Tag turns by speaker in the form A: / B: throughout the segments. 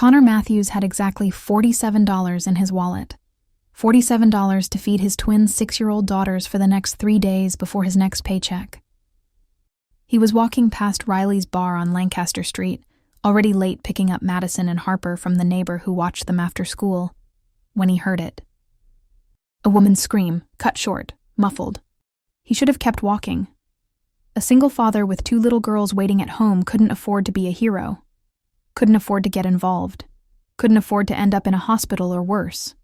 A: Connor Matthews had exactly $47 in his wallet. $47 to feed his twin 6-year-old daughters for the next 3 days before his next paycheck. He was walking past Riley's bar on Lancaster Street, already late picking up Madison and Harper from the neighbor who watched them after school, when he heard it. A woman's scream, cut short, muffled. He should have kept walking. A single father with 2 little girls waiting at home couldn't afford to be a hero. Couldn't afford to get involved. Couldn't afford to end up in a hospital or worse.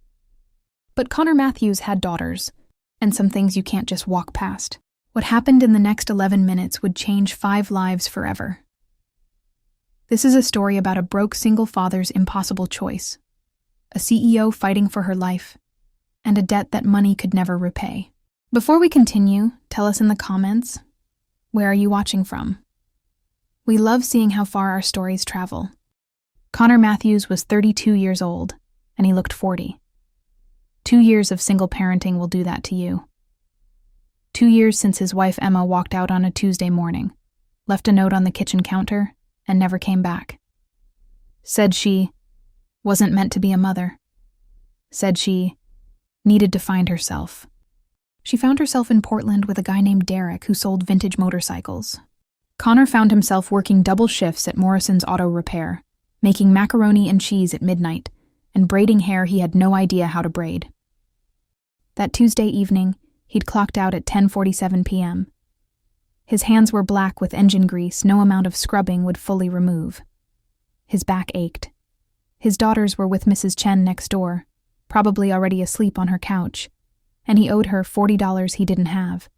A: But Connor Matthews had daughters, and some things you can't just walk past. What happened in the next 11 minutes would change 5 lives forever. This is a story about a broke single father's impossible choice, a CEO fighting for her life, and a debt that money could never repay. Before we continue, tell us in the comments, where are you watching from? We love seeing how far our stories travel. Connor Matthews was 32 years old, and he looked 40. 2 years of single parenting will do that to you. 2 years since his wife Emma walked out on a Tuesday morning, left a note on the kitchen counter, and never came back. Said she wasn't meant to be a mother. Said she needed to find herself. She found herself in Portland with a guy named Derek who sold vintage motorcycles. Connor found himself working double shifts at Morrison's Auto Repair, making macaroni and cheese at midnight, and braiding hair he had no idea how to braid. That Tuesday evening, he'd clocked out at 10:47 p.m. His hands were black with engine grease no amount of scrubbing would fully remove. His back ached. His daughters were with Mrs. Chen next door, probably already asleep on her couch, and he owed her $40 he didn't have.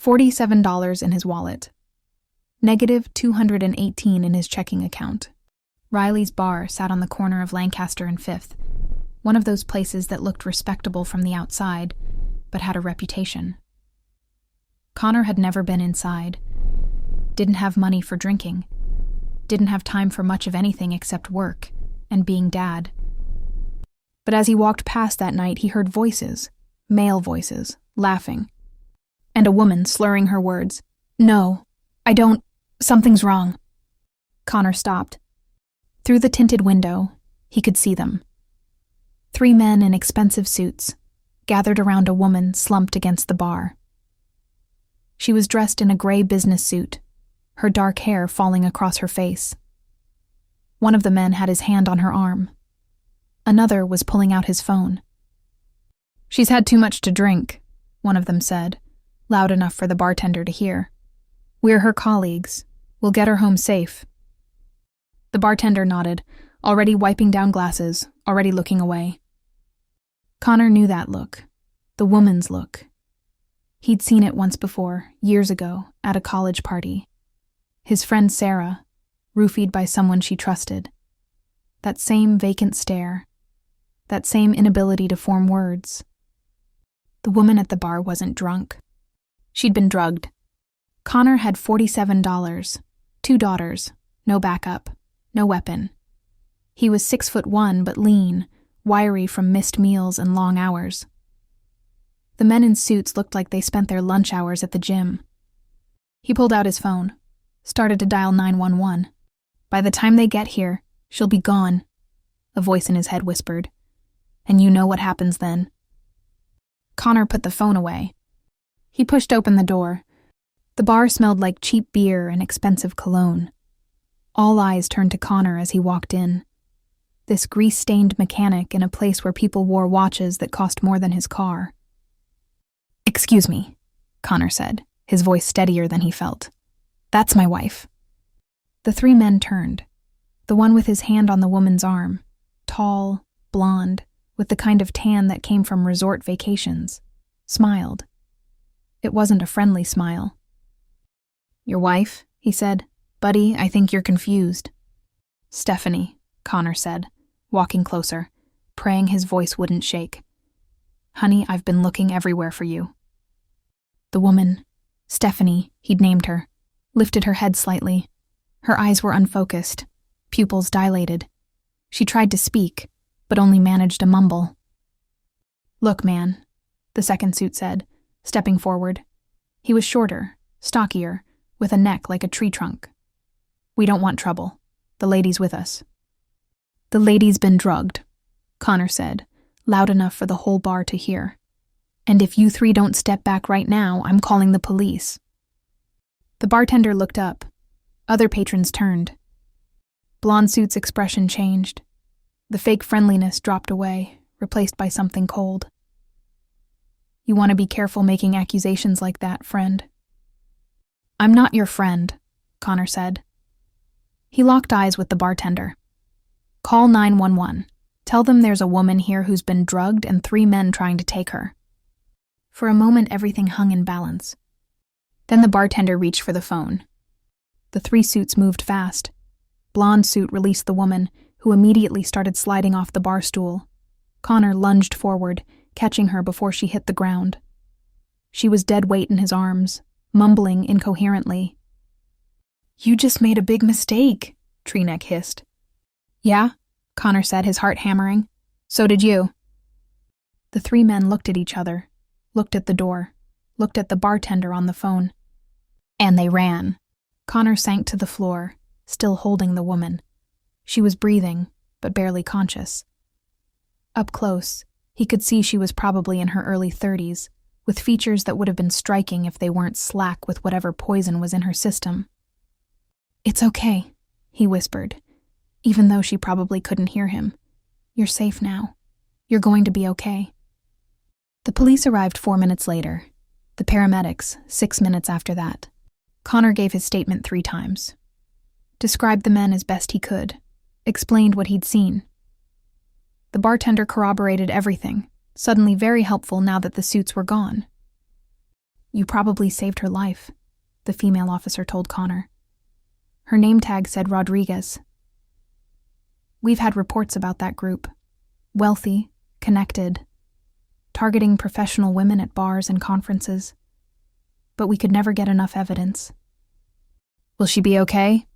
A: $47 in his wallet. Negative $218 in his checking account. Riley's bar sat on the corner of Lancaster and 5th, one of those places that looked respectable from the outside, but had a reputation. Connor had never been inside. Didn't have money for drinking. Didn't have time for much of anything except work and being dad. But as he walked past that night, he heard voices, male voices, laughing, and a woman slurring her words. "No, I don't. Something's wrong." Connor stopped. Through the tinted window, he could see them. 3 men in expensive suits, gathered around a woman slumped against the bar. She was dressed in a gray business suit, her dark hair falling across her face. One of the men had his hand on her arm. Another was pulling out his phone. "She's had too much to drink," one of them said, loud enough for the bartender to hear. "We're her colleagues. We'll get her home safe." The bartender nodded, already wiping down glasses, already looking away. Connor knew that look, the woman's look. He'd seen it once before, years ago, at a college party. His friend Sarah, roofied by someone she trusted. That same vacant stare, that same inability to form words. The woman at the bar wasn't drunk. She'd been drugged. Connor had $47, 2 daughters, no backup, no weapon. He was 6'1" but lean, wiry from missed meals and long hours. The men in suits looked like they spent their lunch hours at the gym. He pulled out his phone, started to dial 911. "By the time they get here, she'll be gone," a voice in his head whispered. "And you know what happens then." Connor put the phone away. He pushed open the door. The bar smelled like cheap beer and expensive cologne. All eyes turned to Connor as he walked in. This grease-stained mechanic in a place where people wore watches that cost more than his car. "Excuse me," Connor said, his voice steadier than he felt. "That's my wife." The 3 men turned. The one with his hand on the woman's arm, tall, blonde, with the kind of tan that came from resort vacations, smiled. It wasn't a friendly smile. "Your wife?" he said. "Buddy, I think you're confused." "Stephanie," Connor said, walking closer, praying his voice wouldn't shake. "Honey, I've been looking everywhere for you." The woman, Stephanie, he'd named her, lifted her head slightly. Her eyes were unfocused, pupils dilated. She tried to speak, but only managed to mumble. "Look, man," the second suit said, stepping forward. He was shorter, stockier, with a neck like a tree trunk. "We don't want trouble. The lady's with us." "The lady's been drugged," Connor said, loud enough for the whole bar to hear. "And if you three don't step back right now, I'm calling the police." The bartender looked up. Other patrons turned. Blonde Suit's expression changed. The fake friendliness dropped away, replaced by something cold. "You want to be careful making accusations like that, friend." "I'm not your friend," Connor said. He locked eyes with the bartender. "Call 911. Tell them there's a woman here who's been drugged and 3 men trying to take her." For a moment, everything hung in balance. Then the bartender reached for the phone. The 3 suits moved fast. Blonde Suit released the woman, who immediately started sliding off the bar stool. Connor lunged forward, catching her before she hit the ground. She was dead weight in his arms, mumbling incoherently. "You just made a big mistake," Treeneck hissed. "Yeah?" Connor said, his heart hammering. "So did you." The 3 men looked at each other, looked at the door, looked at the bartender on the phone. And they ran. Connor sank to the floor, still holding the woman. She was breathing, but barely conscious. Up close, he could see she was probably in her early 30s, with features that would have been striking if they weren't slack with whatever poison was in her system. "It's okay," he whispered, even though she probably couldn't hear him. "You're safe now. You're going to be okay." The police arrived 4 minutes later. The paramedics, 6 minutes after that. Connor gave his statement 3 times. Described the men as best he could. Explained what he'd seen. The bartender corroborated everything, suddenly very helpful now that the suits were gone. "You probably saved her life," the female officer told Connor. Her name tag said Rodriguez. "We've had reports about that group. Wealthy, connected, targeting professional women at bars and conferences. But we could never get enough evidence." "Will she be okay?"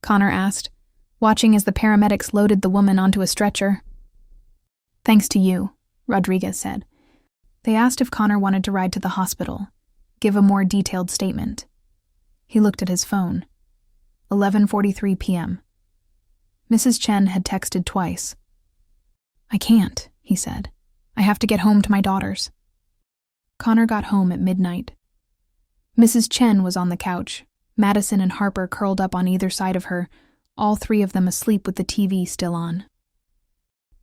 A: Connor asked, watching as the paramedics loaded the woman onto a stretcher. "Thanks to you," Rodriguez said. They asked if Connor wanted to ride to the hospital, give a more detailed statement. He looked at his phone. 11:43 p.m. Mrs. Chen had texted twice. "I can't," he said. "I have to get home to my daughters." Connor got home at midnight. Mrs. Chen was on the couch, Madison and Harper curled up on either side of her, all 3 of them asleep with the TV still on.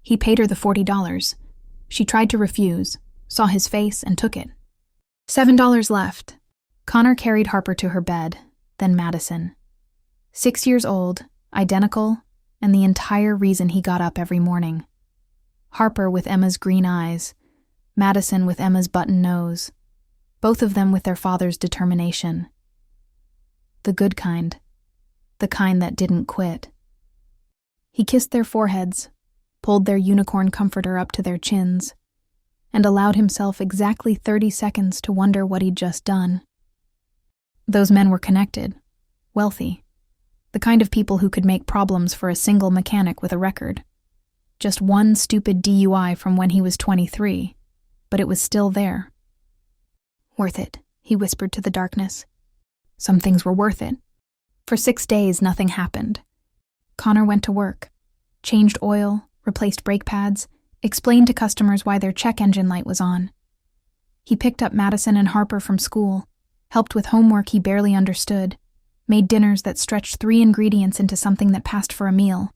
A: He paid her the $40. She tried to refuse, saw his face, and took it. $7 left. Connor carried Harper to her bed, then Madison. 6 years old, identical, and the entire reason he got up every morning. Harper with Emma's green eyes, Madison with Emma's button nose, both of them with their father's determination. The good kind, the kind that didn't quit. He kissed their foreheads, pulled their unicorn comforter up to their chins, and allowed himself exactly 30 seconds to wonder what he'd just done. Those men were connected, wealthy, the kind of people who could make problems for a single mechanic with a record. Just one stupid DUI from when he was 23, but it was still there. "Worth it," he whispered to the darkness. Some things were worth it. For 6 days, nothing happened. Connor went to work, changed oil, replaced brake pads, explained to customers why their check engine light was on. He picked up Madison and Harper from school, helped with homework he barely understood, made dinners that stretched 3 ingredients into something that passed for a meal.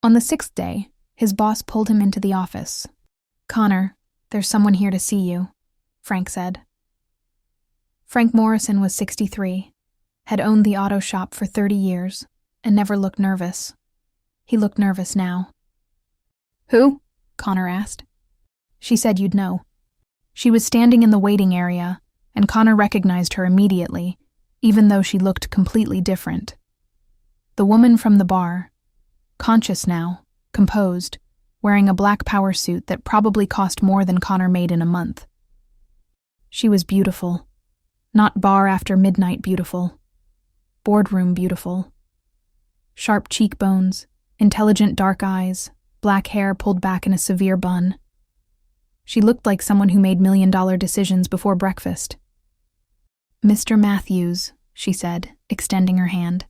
A: On the 6th day, his boss pulled him into the office. "Connor, there's someone here to see you," Frank said. Frank Morrison was 63, had owned the auto shop for 30 years, and never looked nervous. He looked nervous now. "Who?" Connor asked. She said you'd know. She was standing in the waiting area, and Connor recognized her immediately, even though she looked completely different. The woman from the bar, conscious now, composed, wearing a black power suit that probably cost more than Connor made in a month. She was beautiful. Not bar after midnight beautiful. Boardroom beautiful. Sharp cheekbones, intelligent dark eyes, black hair pulled back in a severe bun. She looked like someone who made million-dollar decisions before breakfast. "Mr. Matthews," she said, extending her hand.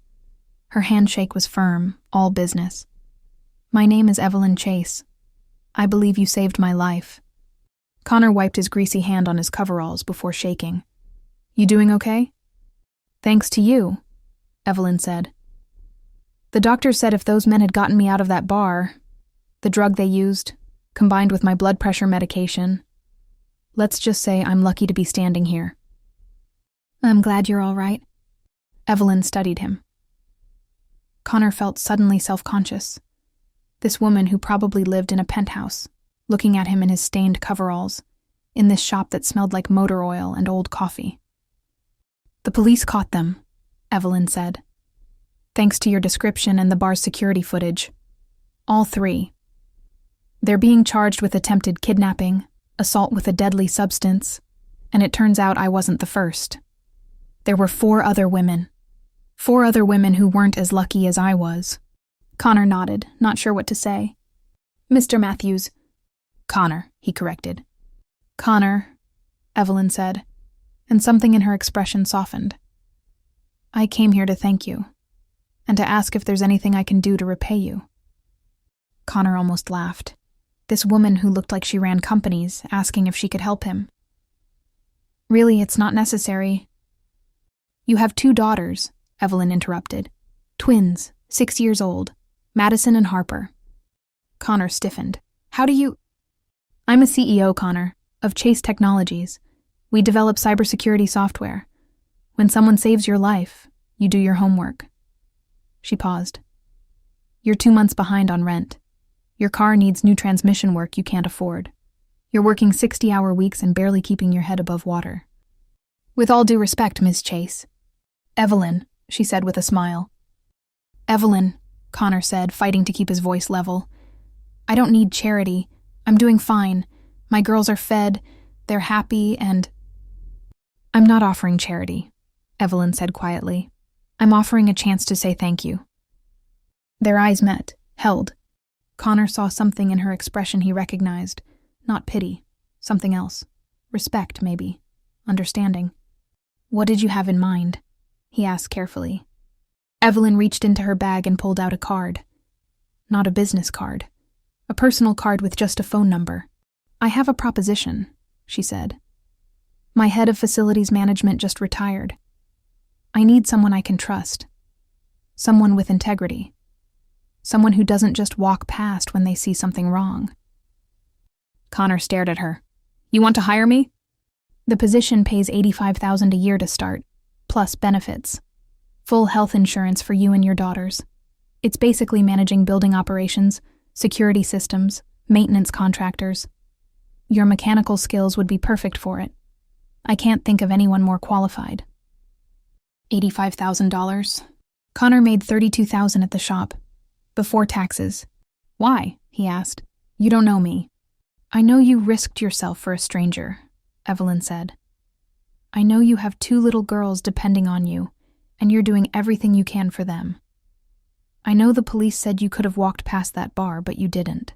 A: Her handshake was firm, all business. My name is Evelyn Chase. I believe you saved my life. Connor wiped his greasy hand on his coveralls before shaking. You doing okay? Thanks to you, Evelyn said. The doctor said if those men had gotten me out of that bar, the drug they used, combined with my blood pressure medication, let's just say I'm lucky to be standing here. I'm glad you're all right. Evelyn studied him. Connor felt suddenly self-conscious. This woman who probably lived in a penthouse, looking at him in his stained coveralls, in this shop that smelled like motor oil and old coffee. The police caught them, Evelyn said. Thanks to your description and the bar's security footage. All three. They're being charged with attempted kidnapping, assault with a deadly substance, and it turns out I wasn't the first. There were 4 other women. 4 other women who weren't as lucky as I was. Connor nodded, not sure what to say. Mr. Matthews. Connor, he corrected. Connor, Evelyn said, and something in her expression softened. I came here to thank you, and to ask if there's anything I can do to repay you. Connor almost laughed. This woman who looked like she ran companies, asking if she could help him. Really, it's not necessary. You have 2 daughters, Evelyn interrupted. Twins, 6 years old, Madison and Harper. Connor stiffened. How do you... I'm a CEO, Connor, of Chase Technologies. We develop cybersecurity software. When someone saves your life, you do your homework. She paused. You're 2 months behind on rent. Your car needs new transmission work you can't afford. You're working 60-hour weeks and barely keeping your head above water. With all due respect, Miss Chase. Evelyn, she said with a smile. Evelyn, Connor said, fighting to keep his voice level. I don't need charity. I'm doing fine. My girls are fed, they're happy, and... I'm not offering charity, Evelyn said quietly. I'm offering a chance to say thank you. Their eyes met, held. Connor saw something in her expression he recognized. Not pity. Something else. Respect, maybe. Understanding. What did you have in mind? He asked carefully. Evelyn reached into her bag and pulled out a card. Not a business card. A personal card with just a phone number. I have a proposition, she said. My head of facilities management just retired. I need someone I can trust. Someone with integrity. Someone who doesn't just walk past when they see something wrong. Connor stared at her. You want to hire me? The position pays $85,000 a year to start, plus benefits. Full health insurance for you and your daughters. It's basically managing building operations, security systems, maintenance contractors. Your mechanical skills would be perfect for it. I can't think of anyone more qualified. $85,000. Connor made $32,000 at the shop, before taxes. Why? He asked. You don't know me. I know you risked yourself for a stranger, Evelyn said. I know you have 2 little girls depending on you, and you're doing everything you can for them. I know the police said you could have walked past that bar, but you didn't.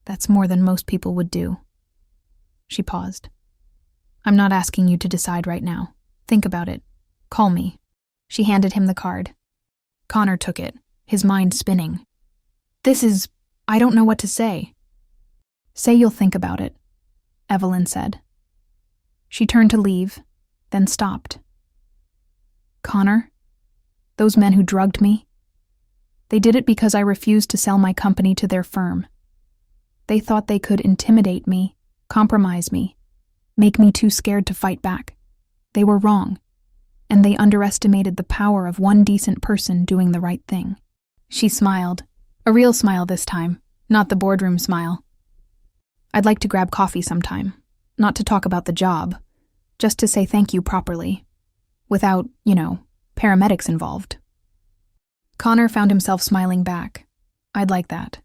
A: That's more than most people would do. She paused. I'm not asking you to decide right now. Think about it. Call me. She handed him the card. Connor took it, his mind spinning. I don't know what to say. Say you'll think about it, Evelyn said. She turned to leave, then stopped. Connor? Those men who drugged me? They did it because I refused to sell my company to their firm. They thought they could intimidate me, compromise me, make me too scared to fight back. They were wrong, and they underestimated the power of one decent person doing the right thing. She smiled, a real smile this time, not the boardroom smile. I'd like to grab coffee sometime, not to talk about the job, just to say thank you properly, without, paramedics involved. Connor found himself smiling back. I'd like that.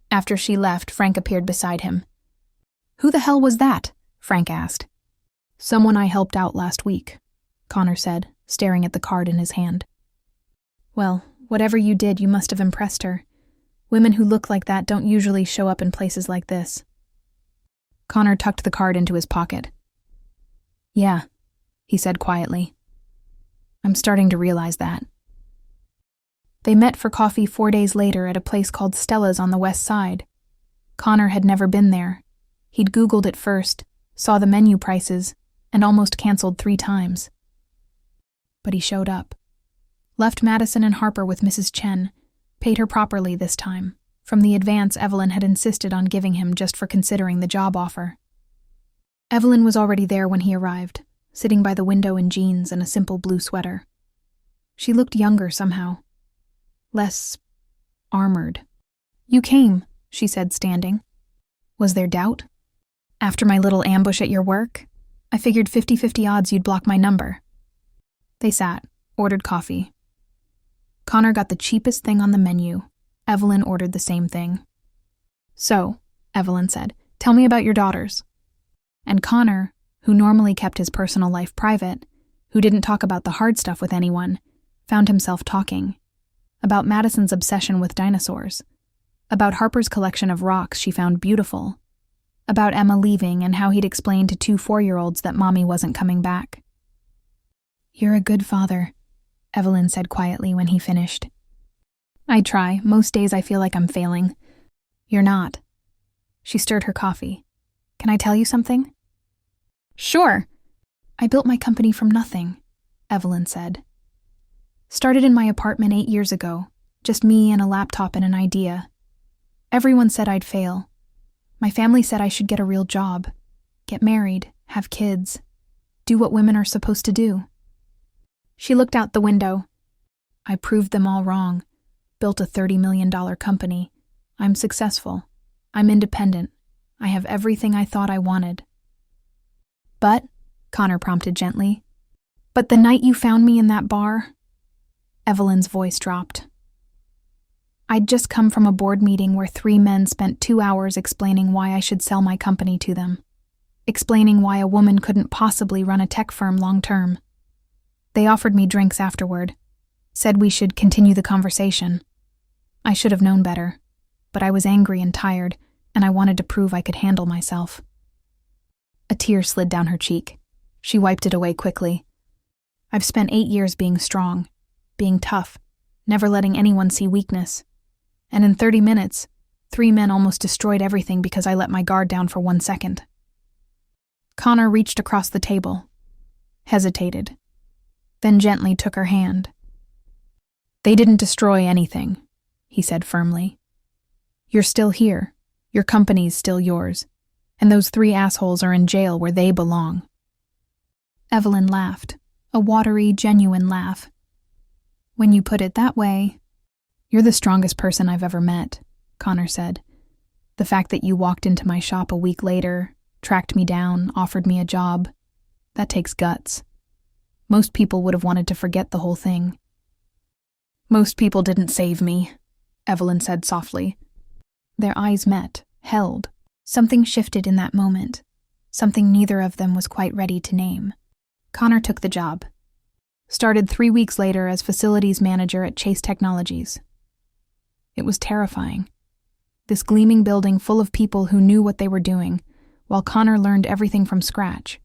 A: After she left, Frank appeared beside him. Who the hell was that? Frank asked. Someone I helped out last week, Connor said, staring at the card in his hand. Well, whatever you did, you must have impressed her. Women who look like that don't usually show up in places like this. Connor tucked the card into his pocket. Yeah, he said quietly. I'm starting to realize that. They met for coffee 4 days later at a place called Stella's on the west side. Connor had never been there. He'd Googled it first, saw the menu prices, and almost canceled 3 times. But he showed up. Left Madison and Harper with Mrs. Chen, paid her properly this time, from the advance Evelyn had insisted on giving him just for considering the job offer. Evelyn was already there when he arrived, sitting by the window in jeans and a simple blue sweater. She looked younger somehow. Less armored. "You came," she said, standing. "Was there doubt? After my little ambush at your work, I figured 50-50 odds you'd block my number." They sat, ordered coffee. Connor got the cheapest thing on the menu. Evelyn ordered the same thing. "So," Evelyn said, "tell me about your daughters." And Connor, who normally kept his personal life private, who didn't talk about the hard stuff with anyone, found himself talking. About Madison's obsession with dinosaurs. About Harper's collection of rocks she found beautiful. About Emma leaving and how he'd explained to 2 4-year-olds that Mommy wasn't coming back. "You're a good father," Evelyn said quietly when he finished. "I try. Most days I feel like I'm failing." "You're not." She stirred her coffee. "Can I tell you something?" "Sure." "I built my company from nothing," Evelyn said. "Started in my apartment 8 years ago, just me and a laptop and an idea. Everyone said I'd fail. My family said I should get a real job, get married, have kids, do what women are supposed to do." She looked out the window. "I proved them all wrong. Built a $30 million company. I'm successful. I'm independent. I have everything I thought I wanted." "But," Connor prompted gently, "but the night you found me in that bar..." Evelyn's voice dropped. "I'd just come from a board meeting where 3 men spent 2 hours explaining why I should sell my company to them. Explaining why a woman couldn't possibly run a tech firm long term. They offered me drinks afterward. Said we should continue the conversation. I should have known better, but I was angry and tired, and I wanted to prove I could handle myself." A tear slid down her cheek. She wiped it away quickly. "I've spent 8 years being strong, being tough, never letting anyone see weakness. And in 30 minutes, 3 men almost destroyed everything because I let my guard down for 1 second." Connor reached across the table, hesitated, then gently took her hand. "They didn't destroy anything," he said firmly. "You're still here. Your company's still yours. And those 3 assholes are in jail where they belong." Evelyn laughed, a watery, genuine laugh. "When you put it that way..." "You're the strongest person I've ever met," Connor said. "The fact that you walked into my shop a week later, tracked me down, offered me a job, that takes guts. Most people would have wanted to forget the whole thing." "Most people didn't save me," Evelyn said softly. Their eyes met, held. Something shifted in that moment, something neither of them was quite ready to name. Connor took the job. Started 3 weeks later as facilities manager at Chase Technologies. It was terrifying. This gleaming building full of people who knew what they were doing, while Connor learned everything from scratch.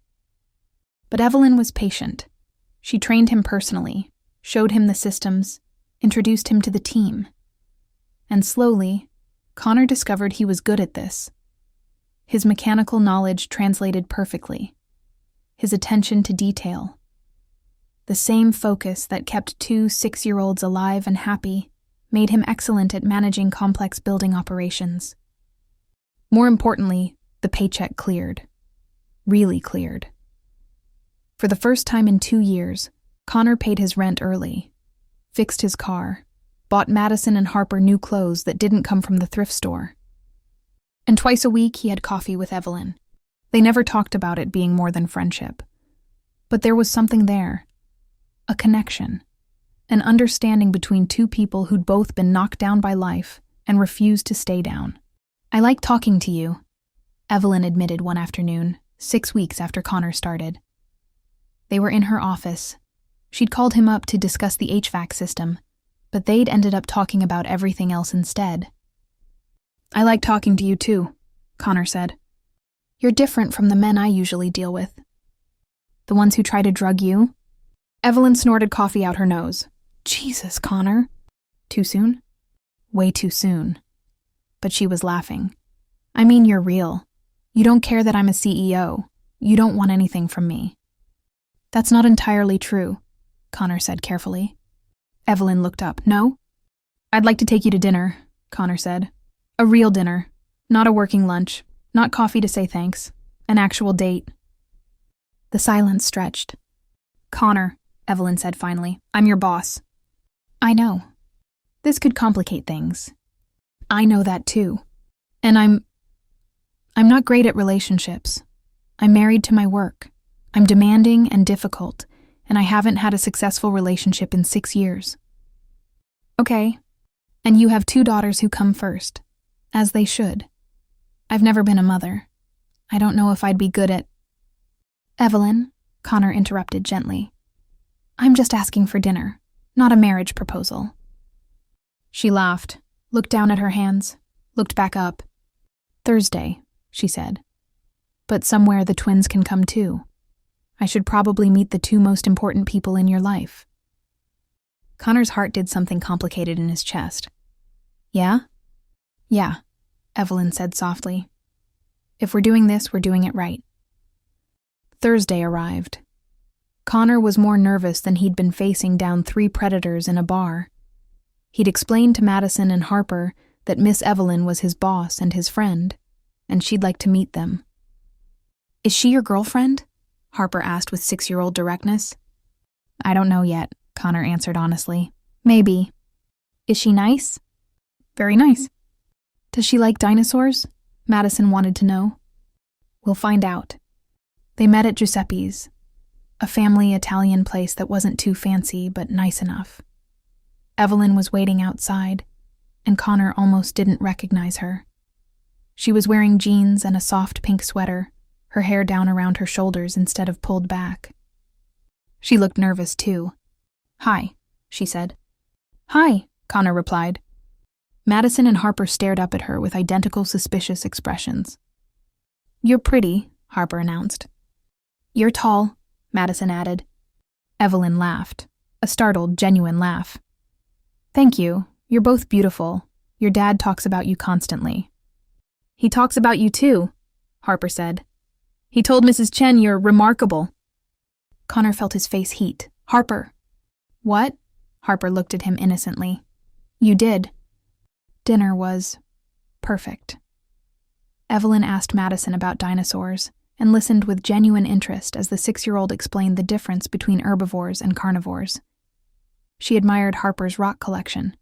A: But Evelyn was patient. She trained him personally, showed him the systems, introduced him to the team. And slowly, Connor discovered he was good at this. His mechanical knowledge translated perfectly. His attention to detail. The same focus that kept 2 6-year-olds alive and happy made him excellent at managing complex building operations. More importantly, the paycheck cleared. Really cleared. For the first time in 2 years, Connor paid his rent early, fixed his car, bought Madison and Harper new clothes that didn't come from the thrift store. And twice a week he had coffee with Evelyn. They never talked about it being more than friendship. But there was something there. A connection. An understanding between 2 people who'd both been knocked down by life and refused to stay down. "I like talking to you," Evelyn admitted one afternoon, 6 weeks after Connor started. They were in her office. She'd called him up to discuss the HVAC system, but they'd ended up talking about everything else instead. "I like talking to you too," Connor said. "You're different from the men I usually deal with." "The ones who try to drug you?" Evelyn snorted coffee out her nose. "Jesus, Connor. Too soon? Way too soon. But she was laughing. I mean, you're real. You don't care that I'm a CEO. You don't want anything from me. That's not entirely true, Connor said carefully. Evelyn looked up. No? I'd like to take you to dinner, Connor said. A real dinner. Not a working lunch. Not coffee to say thanks. An actual date. The silence stretched. Connor, Evelyn said finally, I'm your boss. I know. This could complicate things. I know that too. And I'm not great at relationships. I'm married to my work. I'm demanding and difficult, and I haven't had a successful relationship in 6 years. Okay. And you have 2 daughters who come first, as they should. I've never been a mother. I don't know if I'd be good at... Evelyn, Connor interrupted gently. I'm just asking for dinner, not a marriage proposal. She laughed, looked down at her hands, looked back up. Thursday, she said. But somewhere the twins can come too. I should probably meet the 2 most important people in your life. Connor's heart did something complicated in his chest. Yeah? Yeah, Evelyn said softly. If we're doing this, we're doing it right. Thursday arrived. Connor was more nervous than he'd been facing down 3 predators in a bar. He'd explained to Madison and Harper that Miss Evelyn was his boss and his friend, and she'd like to meet them. Is she your girlfriend? Harper asked with 6-year-old directness. I don't know yet, Connor answered honestly. Maybe. Is she nice? Very nice. Does she like dinosaurs? Madison wanted to know. We'll find out. They met at Giuseppe's, a family Italian place that wasn't too fancy but nice enough. Evelyn was waiting outside, and Connor almost didn't recognize her. She was wearing jeans and a soft pink sweater, her hair down around her shoulders instead of pulled back. She looked nervous too. Hi, she said. Hi, Connor replied. Madison and Harper stared up at her with identical suspicious expressions. You're pretty, Harper announced. You're tall, Madison added. Evelyn laughed, a startled, genuine laugh. Thank you. You're both beautiful. Your dad talks about you constantly. He talks about you too, Harper said. He told Mrs. Chen you're remarkable. Connor felt his face heat. Harper. What? Harper looked at him innocently. You did. Dinner was perfect. Evelyn asked Madison about dinosaurs and listened with genuine interest as the 6-year-old explained the difference between herbivores and carnivores. She admired Harper's rock collection.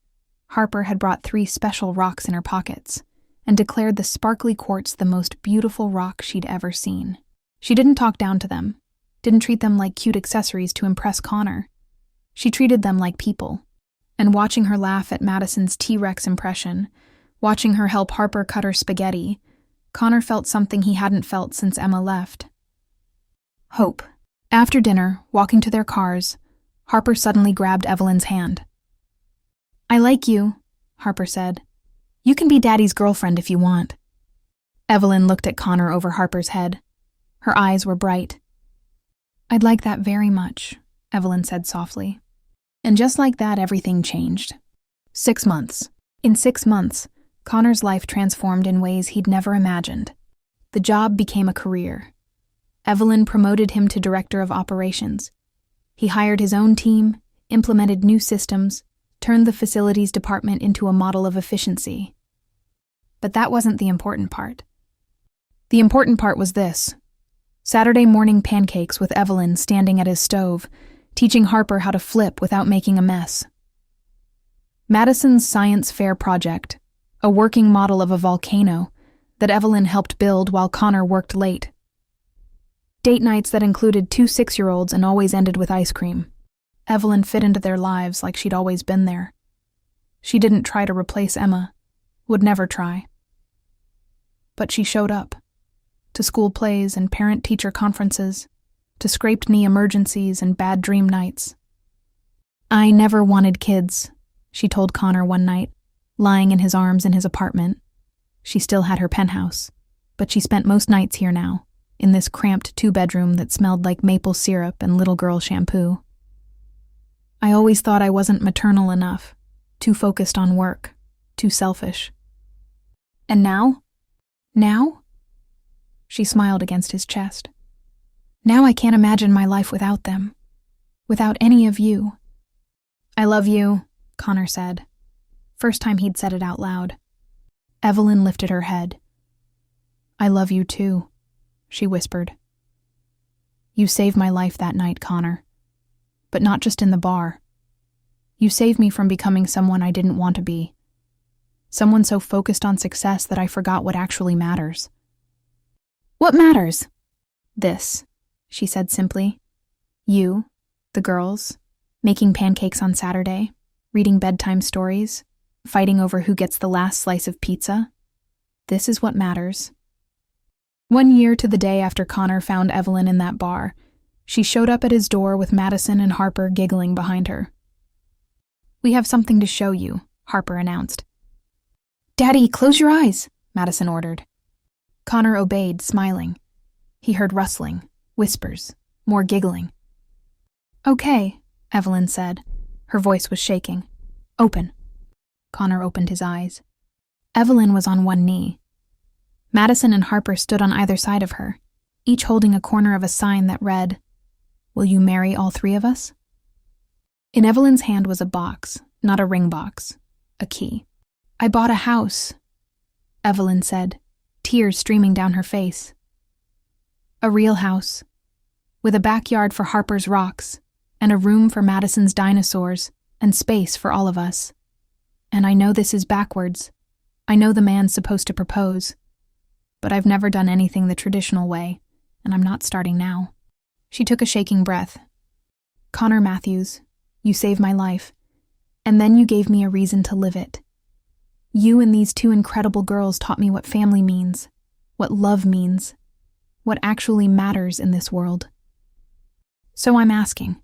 A: Harper had brought 3 special rocks in her pockets and declared the sparkly quartz the most beautiful rock she'd ever seen. She didn't talk down to them, didn't treat them like cute accessories to impress Connor. She treated them like people. And watching her laugh at Madison's T-Rex impression, watching her help Harper cut her spaghetti, Connor felt something he hadn't felt since Emma left. Hope. After dinner, walking to their cars, Harper suddenly grabbed Evelyn's hand. I like you, Harper said. You can be Daddy's girlfriend if you want. Evelyn looked at Connor over Harper's head. Her eyes were bright. I'd like that very much, Evelyn said softly. And just like that, everything changed. 6 months. In 6 months, Connor's life transformed in ways he'd never imagined. The job became a career. Evelyn promoted him to director of operations. He hired his own team, implemented new systems, turned the facilities department into a model of efficiency. But that wasn't the important part. The important part was this: Saturday morning pancakes with Evelyn standing at his stove, teaching Harper how to flip without making a mess. Madison's science fair project, a working model of a volcano that Evelyn helped build while Connor worked late. Date nights that included 2 6-year-olds and always ended with ice cream. Evelyn fit into their lives like she'd always been there. She didn't try to replace Emma, would never try. But she showed up, to school plays and parent-teacher conferences, to scraped knee emergencies and bad dream nights. I never wanted kids, she told Connor one night, lying in his arms in his apartment. She still had her penthouse, but she spent most nights here now, in this cramped 2-bedroom that smelled like maple syrup and little girl shampoo. I always thought I wasn't maternal enough, too focused on work, too selfish. And now? Now? She smiled against his chest. Now I can't imagine my life without them. Without any of you. I love you, Connor said. First time he'd said it out loud. Evelyn lifted her head. I love you too, she whispered. You saved my life that night, Connor. But not just in the bar. You saved me from becoming someone I didn't want to be. Someone so focused on success that I forgot what actually matters. What matters? This, she said simply. You, the girls, making pancakes on Saturday, reading bedtime stories, fighting over who gets the last slice of pizza. This is what matters. 1 year to the day after Connor found Evelyn in that bar, she showed up at his door with Madison and Harper giggling behind her. We have something to show you, Harper announced. Daddy, close your eyes, Madison ordered. Connor obeyed, smiling. He heard rustling, whispers, more giggling. Okay, Evelyn said. Her voice was shaking. Open. Connor opened his eyes. Evelyn was on one knee. Madison and Harper stood on either side of her, each holding a corner of a sign that read, Will you marry all three of us? In Evelyn's hand was a box, not a ring box, a key. I bought a house, Evelyn said, tears streaming down her face. A real house, with a backyard for Harper's rocks, and a room for Madison's dinosaurs, and space for all of us. And I know this is backwards. I know the man's supposed to propose. But I've never done anything the traditional way, and I'm not starting now. She took a shaking breath. Connor Matthews, you saved my life, and then you gave me a reason to live it. You and these two incredible girls taught me what family means, what love means, what actually matters in this world. So I'm asking,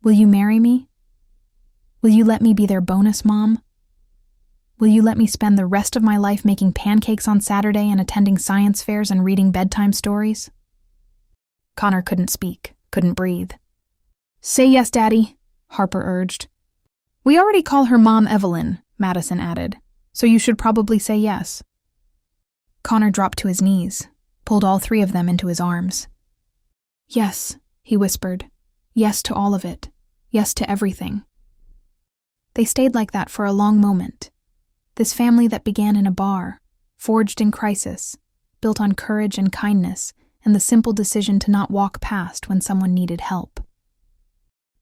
A: will you marry me? Will you let me be their bonus mom? Will you let me spend the rest of my life making pancakes on Saturday and attending science fairs and reading bedtime stories? Connor couldn't speak, couldn't breathe. Say yes, Daddy, Harper urged. We already call her Mom Evelyn, Madison added, so you should probably say yes. Connor dropped to his knees, pulled all three of them into his arms. Yes, he whispered. Yes to all of it. Yes to everything. They stayed like that for a long moment. This family that began in a bar, forged in crisis, built on courage and kindness, and the simple decision to not walk past when someone needed help.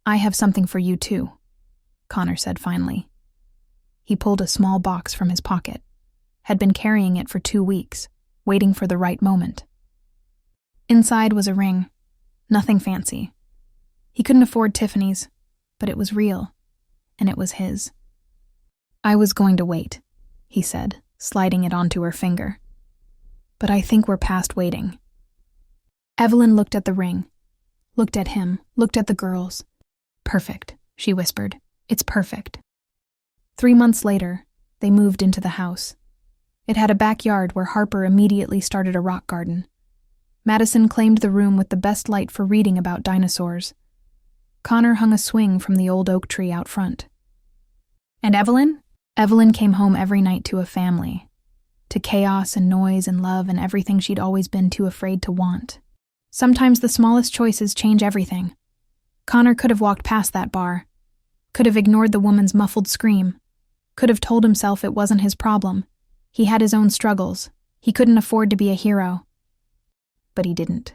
A: I have something for you too, Connor said finally. He pulled a small box from his pocket, had been carrying it for 2 weeks, waiting for the right moment. Inside was a ring, nothing fancy. He couldn't afford Tiffany's, but it was real, and it was his. I was going to wait, he said, sliding it onto her finger. But I think we're past waiting. Evelyn looked at the ring, looked at him, looked at the girls. Perfect, she whispered. It's perfect. 3 months later, they moved into the house. It had a backyard where Harper immediately started a rock garden. Madison claimed the room with the best light for reading about dinosaurs. Connor hung a swing from the old oak tree out front. And Evelyn? Evelyn came home every night to a family, to chaos and noise and love and everything she'd always been too afraid to want. Sometimes the smallest choices change everything. Connor could have walked past that bar, could have ignored the woman's muffled scream, could have told himself it wasn't his problem. He had his own struggles. He couldn't afford to be a hero. But he didn't.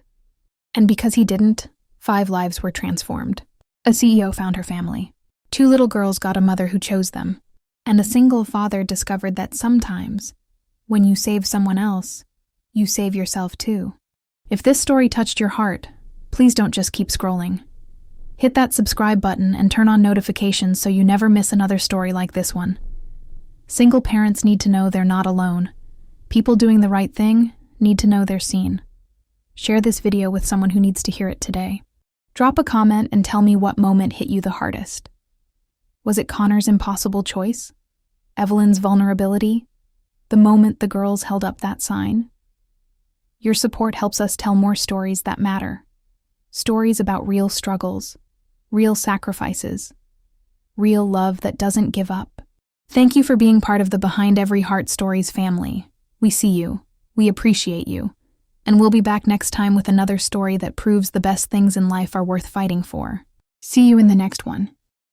A: And because he didn't, 5 lives were transformed. A CEO found her family. 2 little girls got a mother who chose them. And a single father discovered that sometimes, when you save someone else, you save yourself too. If this story touched your heart, please don't just keep scrolling. Hit that subscribe button and turn on notifications so you never miss another story like this one. Single parents need to know they're not alone. People doing the right thing need to know they're seen. Share this video with someone who needs to hear it today. Drop a comment and tell me what moment hit you the hardest. Was it Connor's impossible choice? Evelyn's vulnerability? The moment the girls held up that sign? Your support helps us tell more stories that matter. Stories about real struggles, real sacrifices, real love that doesn't give up. Thank you for being part of the Behind Every Heart Stories family. We see you, we appreciate you, and we'll be back next time with another story that proves the best things in life are worth fighting for. See you in the next one.